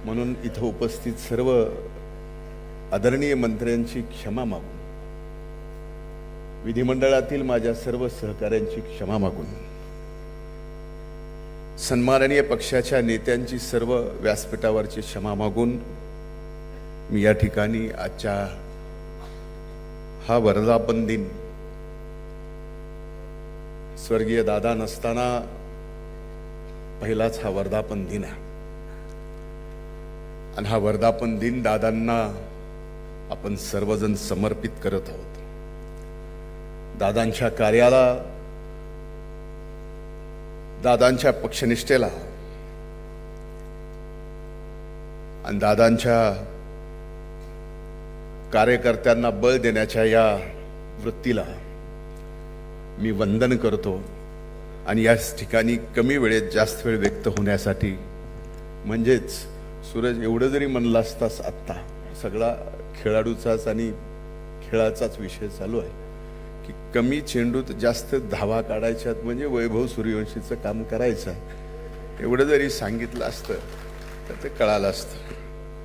म्हणून इथं उपस्थित सर्व आदरणीय मंत्र्यांची क्षमा मागून, विधिमंडळातील माझ्या सर्व सहकाऱ्यांची क्षमा मागून, सन्माननीय पक्षाच्या नेत्यांची सर्व व्यासपीठावरची क्षमा मागून मी या ठिकाणी आजच्या हा वर्धापन दिन स्वर्गीय दादा नसताना पहिलाच हा वर्धापन दिन आहे आणि हा वर्धापन दिन दादांना आपण सर्वजण समर्पित करत आहोत। दादांच्या कार्याला, दादांच्या पक्षनिष्ठेला आणि दादांच्या कार्यकर्त्यांना बळ देण्याच्या या वृत्तीला मी वंदन करतो। आणि याच ठिकाणी कमी वेळेत जास्त वेळ व्यक्त होण्यासाठी, म्हणजेच सूरज एवढं जरी म्हणलं असतास, आत्ता सगळा खेळाडूचाच आणि खेळाचाच विषय चालू आहे की कमी चेंडूत जास्त धावा काढायच्यात, म्हणजे वैभव सूर्यवंशीचं काम करायचं आहे, एवढं जरी सांगितलं असतं तर ते कळालं असतं।